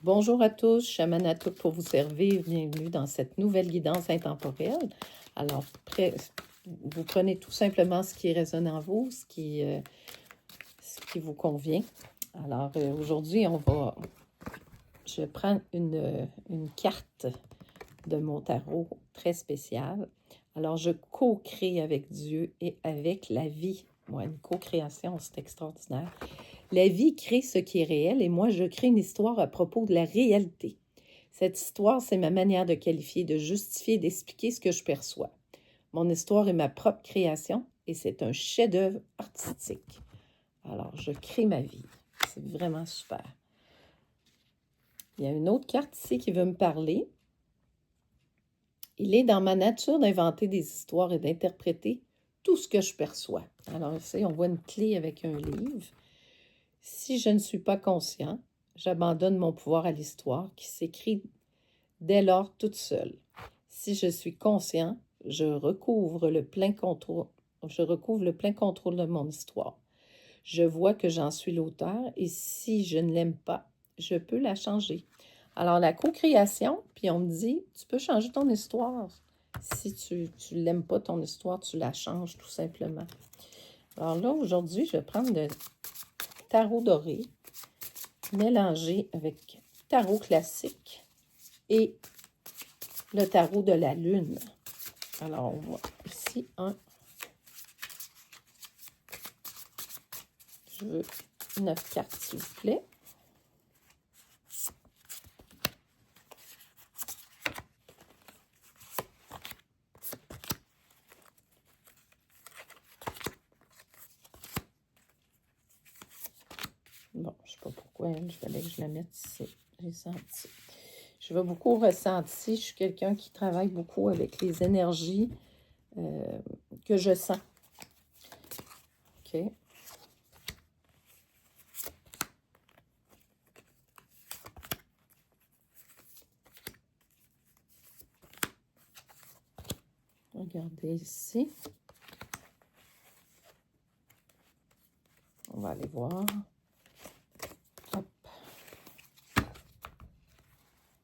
Bonjour à tous, Chaman à toutes pour vous servir. Bienvenue dans cette nouvelle guidance intemporelle. Alors, vous prenez tout simplement ce qui résonne en vous, ce qui vous convient. Alors, aujourd'hui, je prends une carte de mon tarot très spéciale. Alors, je co-crée avec Dieu et avec la vie. Moi, une co-création, c'est extraordinaire. La vie crée ce qui est réel et moi, je crée une histoire à propos de la réalité. Cette histoire, c'est ma manière de qualifier, de justifier, d'expliquer ce que je perçois. Mon histoire est ma propre création et c'est un chef-d'œuvre artistique. Alors, je crée ma vie. C'est vraiment super. Il y a une autre carte ici qui veut me parler. Il est dans ma nature d'inventer des histoires et d'interpréter tout ce que je perçois. Alors ici, on voit une clé avec un livre. Si je ne suis pas conscient, j'abandonne mon pouvoir à l'histoire qui s'écrit dès lors toute seule. Si je suis conscient, je recouvre le plein contrôle de mon histoire. Je vois que j'en suis l'auteur et si je ne l'aime pas, je peux la changer. Alors, la co-création, puis on me dit, tu peux changer ton histoire. Si tu ne l'aimes pas, ton histoire, tu la changes tout simplement. Alors là, aujourd'hui, je vais prendre le tarot doré mélangé avec tarot classique et le tarot de la lune. Alors, on voit ici un. Je veux 9 cartes, s'il vous plaît. Bon, je ne sais pas pourquoi il fallait que je la mette ici. J'ai senti. Je vais beaucoup ressentir. Je suis quelqu'un qui travaille beaucoup avec les énergies que je sens. OK. Regardez ici. On va aller voir. Hop.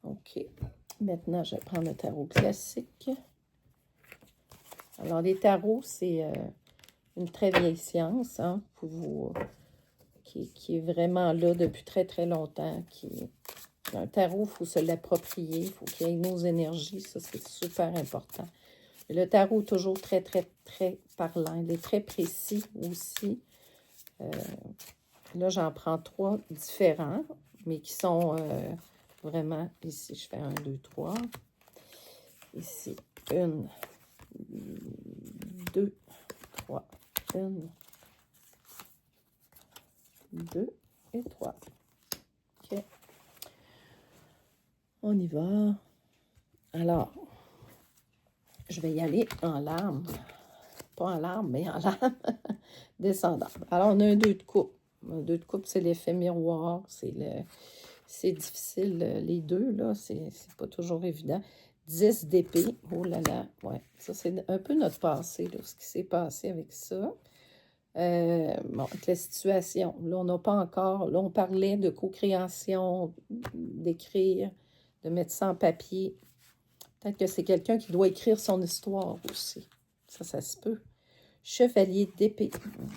OK. Maintenant, je vais prendre le tarot classique. Alors, les tarots, c'est une très vieille science, hein, pour vous, qui est vraiment là depuis très, très longtemps. Un tarot, il faut se l'approprier, il faut qu'il y ait nos énergies, ça, c'est super important. Et le tarot est toujours très, très, très parlant. Il est très précis aussi. Là, j'en prends 3 différents, mais qui sont vraiment... Ici, je fais 1, 2, 3. Ici, 1, 2, 3. 1, 2 et 3. OK. On y va. Alors, je vais y aller en larmes. Pas en larmes, mais en larmes descendante. Alors, on a un 2 de coupe. Un 2 de coupe, c'est l'effet miroir. C'est difficile, les deux, là. C'est pas toujours évident. 10 d'épée. Oh là là. Ouais. Ça, c'est un peu notre passé, là, ce qui s'est passé avec ça. Bon, avec la situation. Là, on n'a pas encore... Là, on parlait de co-création, d'écrire, de mettre ça en papier. Peut-être que c'est quelqu'un qui doit écrire son histoire aussi. Ça se peut. Chevalier d'épée.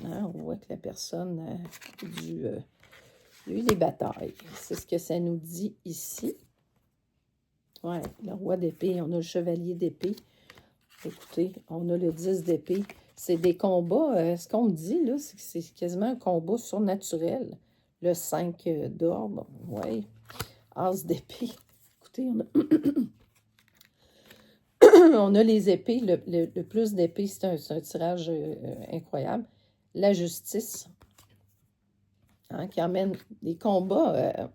Hein, on voit que la personne a eu des batailles. C'est ce que ça nous dit ici. Ouais, le roi d'épée, on a le chevalier d'épée. Écoutez, on a le 10 d'épée. C'est des combats, ce qu'on me dit, là, c'est que c'est quasiment un combat surnaturel. Le 5 d'orbe, oui. As d'épée. Écoutez, on a les épées. Le plus d'épées, c'est un tirage incroyable. La justice, hein, qui emmène des combats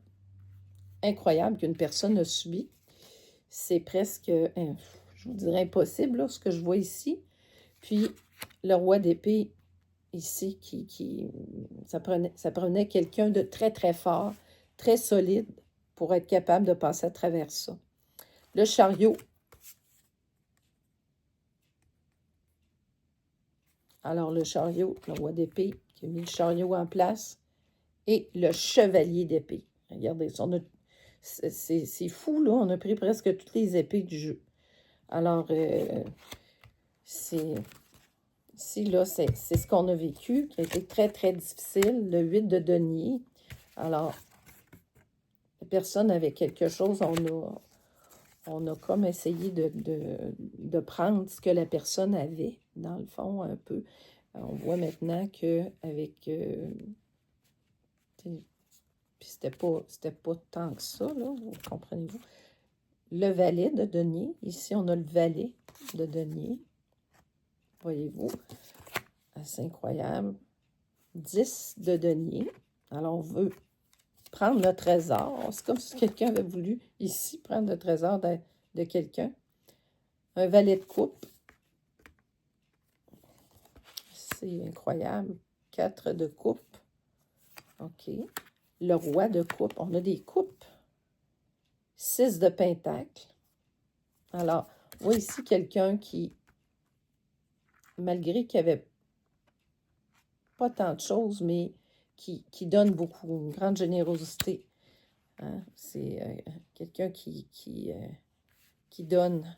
incroyables qu'une personne a subis. C'est presque, je vous dirais, impossible, là, ce que je vois ici. Puis, le roi d'épée, ici, ça prenait quelqu'un de très, très fort, très solide, pour être capable de passer à travers ça. Le chariot. Alors, le chariot, le roi d'épée, qui a mis le chariot en place, et le chevalier d'épée. Regardez, C'est fou, là. On a pris presque toutes les épées du jeu. Alors, ici, là, c'est ce qu'on a vécu, qui a été très, très difficile. Le 8 de denier. Alors, la personne avait quelque chose, on a comme essayé de prendre ce que la personne avait, dans le fond, un peu. On voit maintenant qu'avec... puis c'était pas tant que ça, là, comprenez-vous. Le valet de denier. Ici, on a le valet de denier. Voyez-vous? C'est incroyable. 10 de denier. Alors, on veut prendre le trésor. C'est comme si quelqu'un avait voulu, ici, prendre le trésor de quelqu'un. Un valet de coupe. C'est incroyable. 4 de coupe. OK. Le roi de coupe. On a des coupes. 6 de pentacle. Alors, on voit ici quelqu'un qui, malgré qu'il n'y avait pas tant de choses, mais qui donne beaucoup, une grande générosité. Hein? C'est quelqu'un qui donne,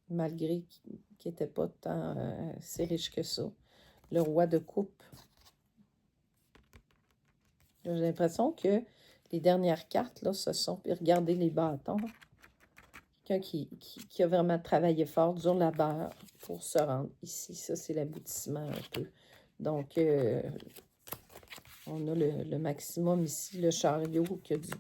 malgré qu'il n'était pas tant si riche que ça. Le roi de coupe. J'ai l'impression que les dernières cartes, là, ce sont, puis regardez les bâtons, quelqu'un qui a vraiment travaillé fort, dur labeur, pour se rendre ici. Ça, c'est l'aboutissement un peu. Donc, on a le maximum ici, le chariot qui a dû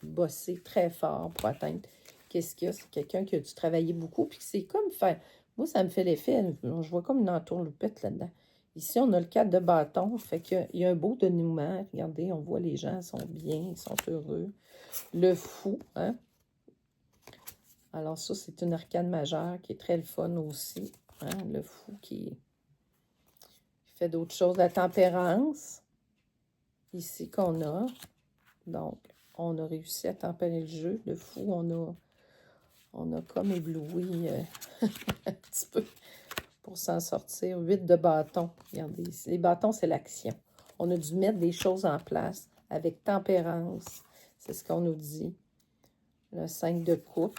bosser très fort pour atteindre. Qu'est-ce qu'il y a? C'est quelqu'un qui a dû travailler beaucoup, puis c'est comme faire... Moi, ça me fait l'effet, je vois comme une entourloupette là-dedans. Ici, on a le 4 de bâton, fait qu'il y a un beau dénouement. Regardez, on voit les gens sont bien, ils sont heureux. Le fou, hein? Alors ça, c'est une arcane majeure qui est très le fun aussi. Hein? Le fou qui fait d'autres choses. La tempérance, ici qu'on a. Donc, on a réussi à tempérer le jeu. Le fou, on a comme ébloui un petit peu pour s'en sortir. 8 de bâton. Regardez ici. Les bâtons, c'est l'action. On a dû mettre des choses en place avec tempérance. C'est ce qu'on nous dit. Le 5 de coupe.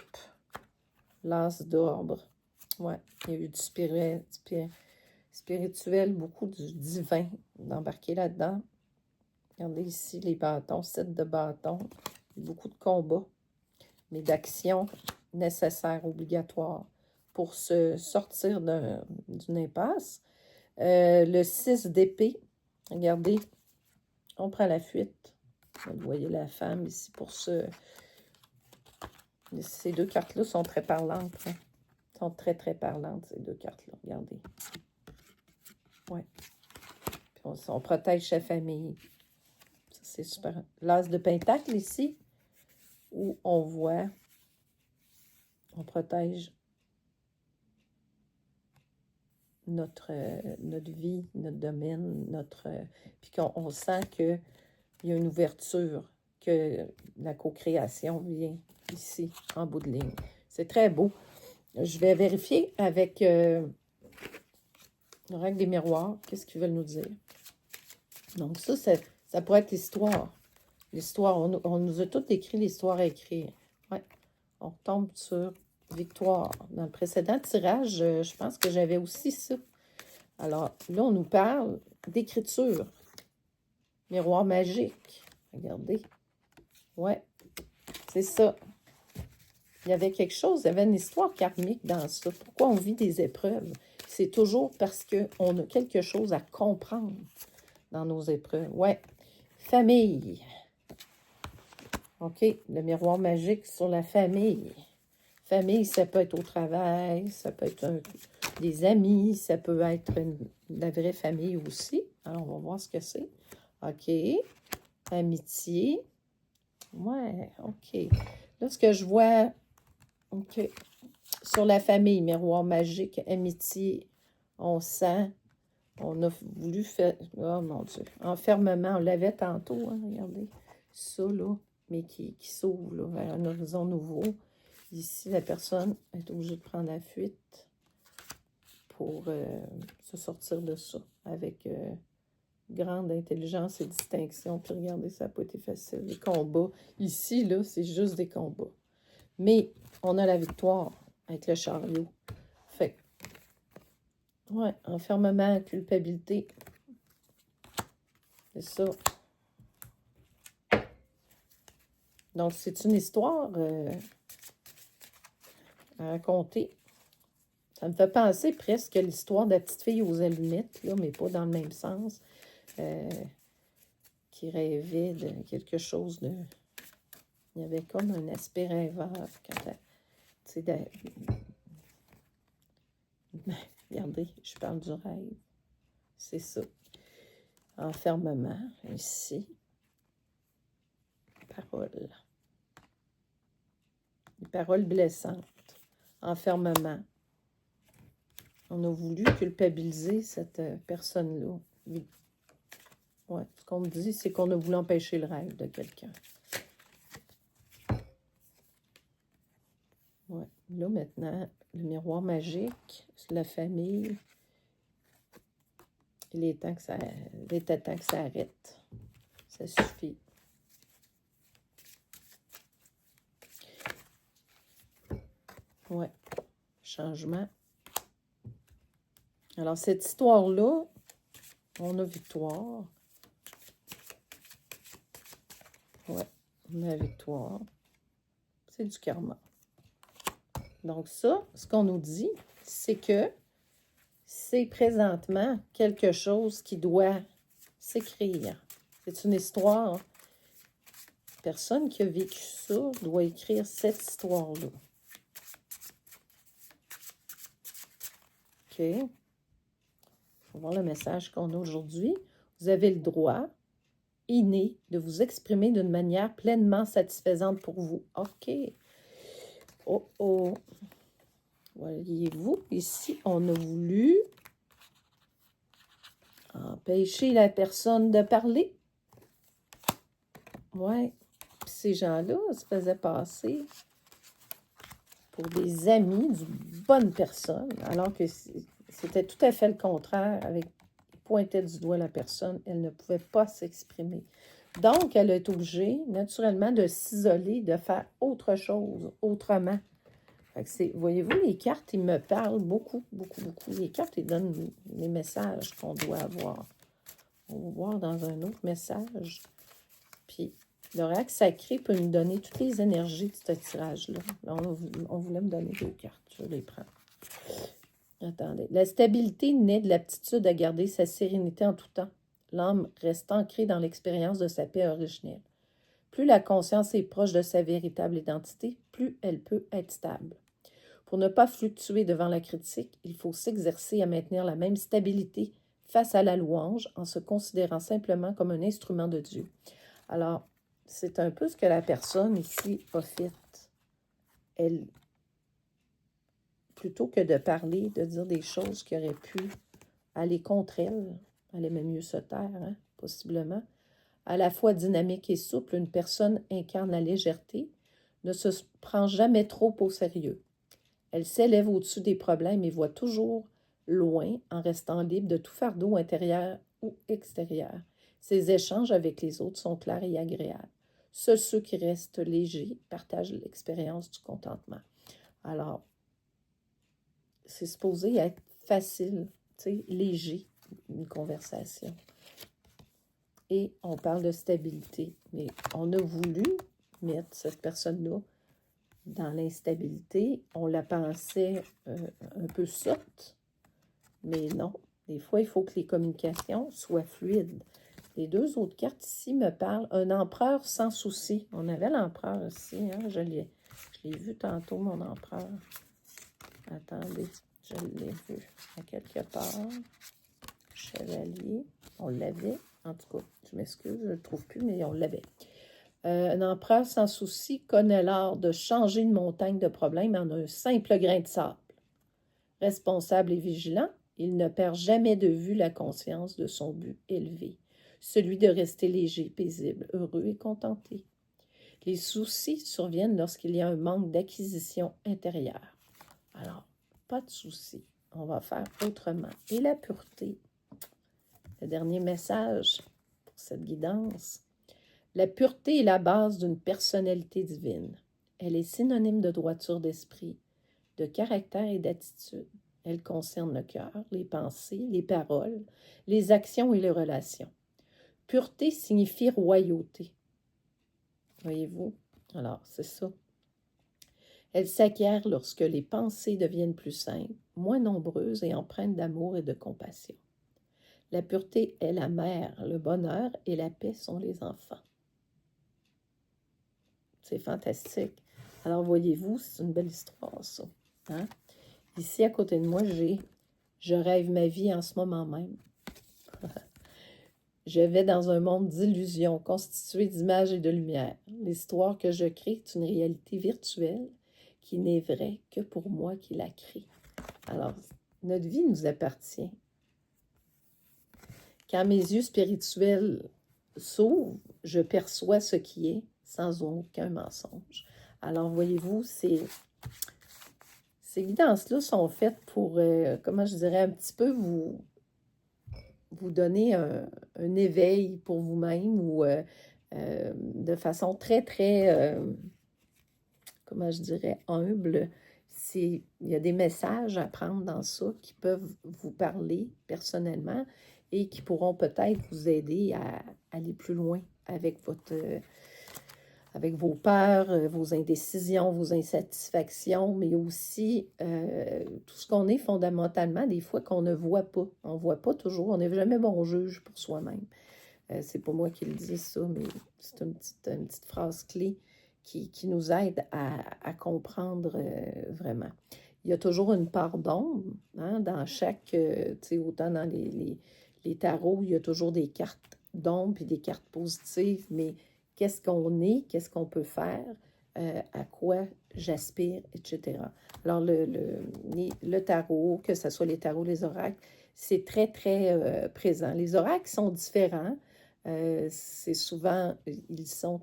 L'as d'orbre. Ouais, il y a eu du spirituel, beaucoup du divin d'embarquer là-dedans. Regardez ici les bâtons, 7 de bâtons. Beaucoup de combats, mais d'actions nécessaires, obligatoires pour se sortir d'une impasse. Le 6 d'épée. Regardez, on prend la fuite. Vous voyez la femme ici pour ce... Ces deux cartes-là sont très parlantes. Hein? Sont très, très parlantes, ces deux cartes-là. Regardez. Ouais. Puis on protège sa famille. Ça, c'est super. L'as de pentacle ici, où on voit, on protège notre vie, notre domaine, puis qu'on sent qu'il y a une ouverture, que la co-création vient ici, en bout de ligne. C'est très beau. Je vais vérifier avec le règle des miroirs, qu'est-ce qu'ils veulent nous dire. Donc ça pourrait être l'histoire. L'histoire, on nous a tout écrit l'histoire à écrire. Ouais, on tombe sur victoire. Dans le précédent tirage, je pense que j'avais aussi ça. Alors, là, on nous parle d'écriture. Miroir magique. Regardez. Ouais, c'est ça. Il y avait quelque chose, il y avait une histoire karmique dans ça. Pourquoi on vit des épreuves? C'est toujours parce qu'on a quelque chose à comprendre dans nos épreuves. Ouais. Famille. OK, le miroir magique sur la famille. Famille, ça peut être au travail, ça peut être des amis, ça peut être la vraie famille aussi. Alors, on va voir ce que c'est. OK. Amitié. Ouais, OK. Là, ce que je vois, OK, sur la famille, miroir magique, amitié, on sent, on a voulu faire, oh mon Dieu, enfermement, on l'avait tantôt, hein, regardez, ça, là, mais qui s'ouvre, là, vers un horizon nouveau. Ici, la personne est obligée de prendre la fuite pour se sortir de ça, avec grande intelligence et distinction. Puis regardez, ça n'a pas été facile. Les combats, ici, là, c'est juste des combats. Mais on a la victoire avec le chariot. Fait ouais, enfermement, culpabilité. C'est ça. Donc, c'est une histoire à raconter. Ça me fait penser presque à l'histoire de la petite fille aux allumettes, là, mais pas dans le même sens. Qui rêvait de quelque chose de... Il y avait comme un aspect rêveur quand elle... Tu sais, regardez, je parle du rêve. C'est ça. Enfermement, ici. Paroles. Les paroles blessantes. Enfermement. On a voulu culpabiliser cette personne-là. Ouais, ce qu'on me dit, c'est qu'on a voulu empêcher le rêve de quelqu'un. Ouais. Là, maintenant, le miroir magique, la famille. Il était temps que ça arrête. Ça suffit. Ouais. Changement. Alors, cette histoire-là, on a victoire. Ouais, on a victoire. C'est du karma. Donc ça, ce qu'on nous dit, c'est que c'est présentement quelque chose qui doit s'écrire. C'est une histoire. Personne qui a vécu ça doit écrire cette histoire-là. OK. On va voir le message qu'on a aujourd'hui. Vous avez le droit inné de vous exprimer d'une manière pleinement satisfaisante pour vous. OK. Oh, oh. Voyez-vous, ici, on a voulu empêcher la personne de parler. Ouais. Puis ces gens-là se faisaient passer pour des amis d'une bonne personne, alors que c'était tout à fait le contraire. Ils pointaient du doigt la personne, elle ne pouvait pas s'exprimer. Donc, elle est obligée, naturellement, de s'isoler, de faire autre chose, autrement. Voyez-vous, les cartes, ils me parlent beaucoup, beaucoup, beaucoup. Les cartes, ils donnent les messages qu'on doit avoir. On va voir dans un autre message. Puis, l'oracle sacré peut nous donner toutes les énergies de ce tirage-là. On voulait me donner 2 cartes. Je les prends. Attendez. La stabilité naît de l'aptitude à garder sa sérénité en tout temps. L'âme reste ancrée dans l'expérience de sa paix originelle. Plus la conscience est proche de sa véritable identité, plus elle peut être stable. Pour ne pas fluctuer devant la critique, il faut s'exercer à maintenir la même stabilité face à la louange en se considérant simplement comme un instrument de Dieu. Alors, c'est un peu ce que la personne ici a fait. Elle, plutôt que de parler, de dire des choses qui auraient pu aller contre elle, elle aimait mieux se taire, hein, possiblement. À la fois dynamique et souple, une personne incarne la légèreté, ne se prend jamais trop au sérieux. Elle s'élève au-dessus des problèmes et voit toujours loin en restant libre de tout fardeau intérieur ou extérieur. Ses échanges avec les autres sont clairs et agréables. Seuls ceux qui restent légers partagent l'expérience du contentement. Alors, c'est supposé être facile, tu sais, léger, une conversation. Et on parle de stabilité. Mais on a voulu mettre cette personne-là dans l'instabilité. On la pensait un peu sotte, mais non. Des fois, il faut que les communications soient fluides. Les 2 autres cartes ici me parlent. Un empereur sans souci. On avait l'empereur aussi, hein? Je l'ai vu tantôt, mon empereur. Attendez, je l'ai vu à quelque part. Chevalier. On l'avait. En tout cas, je m'excuse, je ne le trouve plus, mais on l'avait. Un empereur sans souci connaît l'art de changer une montagne de problèmes en un simple grain de sable. Responsable et vigilant, il ne perd jamais de vue la conscience de son but élevé, celui de rester léger, paisible, heureux et contenté. Les soucis surviennent lorsqu'il y a un manque d'acquisition intérieure. Alors, pas de soucis, on va faire autrement. Et la pureté, Le dernier message pour cette guidance. La pureté est la base d'une personnalité divine. Elle est synonyme de droiture d'esprit, de caractère et d'attitude. Elle concerne le cœur, les pensées, les paroles, les actions et les relations. Pureté signifie royauté. Voyez-vous? Alors, c'est ça. Elle s'acquiert lorsque les pensées deviennent plus simples, moins nombreuses et empreintes d'amour et de compassion. La pureté est la mère, le bonheur et la paix sont les enfants. C'est fantastique. Alors, voyez-vous, c'est une belle histoire, ça. Hein? Ici, à côté de moi, je rêve ma vie en ce moment même. Je vais dans un monde d'illusions, constitué d'images et de lumière. L'histoire que je crée est une réalité virtuelle qui n'est vraie que pour moi qui la crée. Alors, notre vie nous appartient. Quand mes yeux spirituels s'ouvrent, je perçois ce qui est sans aucun mensonge. Alors, voyez-vous, ces guidances-là sont faites pour, comment je dirais, un petit peu vous donner un éveil pour vous-même ou de façon très, très, comment je dirais, humble. Il y a des messages à prendre dans ça qui peuvent vous parler personnellement et qui pourront peut-être vous aider à aller plus loin avec avec vos peurs, vos indécisions, vos insatisfactions, mais aussi tout ce qu'on est fondamentalement, des fois qu'on ne voit pas. On ne voit pas toujours, on n'est jamais bon juge pour soi-même. C'est pas moi qui le dis ça, mais c'est une petite phrase clé qui nous aide à comprendre vraiment. Il y a toujours une part d'ombre hein, dans chaque, tu sais, autant dans les tarots, il y a toujours des cartes d'ombre et des cartes positives, mais qu'est-ce qu'on est, qu'est-ce qu'on peut faire, à quoi j'aspire, etc. Alors, le tarot, que ce soit les tarots, les oracles, c'est très, très présent. Les oracles sont différents. C'est souvent, ils sont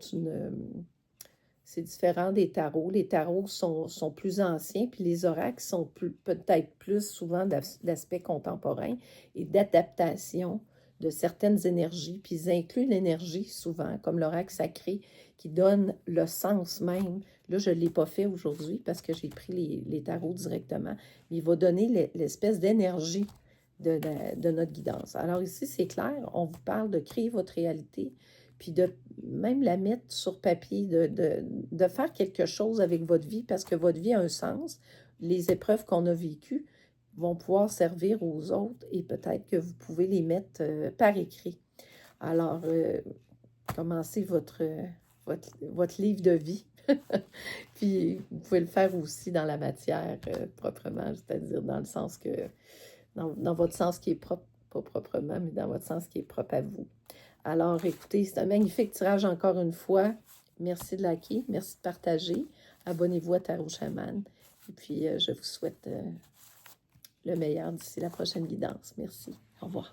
c'est différent des tarots. Les tarots sont plus anciens, puis les oracles sont peut-être plus souvent d'aspect contemporain et d'adaptation de certaines énergies, puis ils incluent l'énergie souvent, comme l'oracle sacré, qui donne le sens même. Là, je ne l'ai pas fait aujourd'hui parce que j'ai pris les tarots directement, mais il va donner l'espèce d'énergie de notre guidance. Alors ici, c'est clair, on vous parle de créer votre réalité, puis de même la mettre sur papier, de faire quelque chose avec votre vie, parce que votre vie a un sens. Les épreuves qu'on a vécues vont pouvoir servir aux autres et peut-être que vous pouvez les mettre par écrit. Alors, commencez votre livre de vie. Puis, vous pouvez le faire aussi dans la matière proprement, c'est-à-dire dans le sens que, dans votre sens qui est propre, pas proprement, mais dans votre sens qui est propre à vous. Alors, écoutez, c'est un magnifique tirage encore une fois. Merci de liker, merci de partager. Abonnez-vous à Tarot Chaman. Et puis, je vous souhaite le meilleur d'ici la prochaine guidance. Merci. Au revoir.